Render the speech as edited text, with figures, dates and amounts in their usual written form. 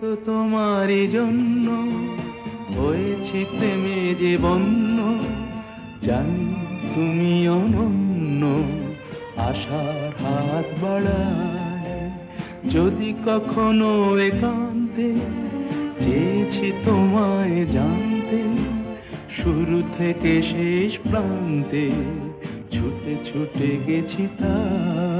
তো তোমারই জন্য হয়েছি প্রেমে যে বন্য, জানি তুমি অনন্য, আশার হাত বাড়ায়। যদি কখনো একান্তে চেয়েছি তোমায় জানতে, শুরু থেকে শেষ প্রান্তে ছুটে ছুটে গেছি তাই।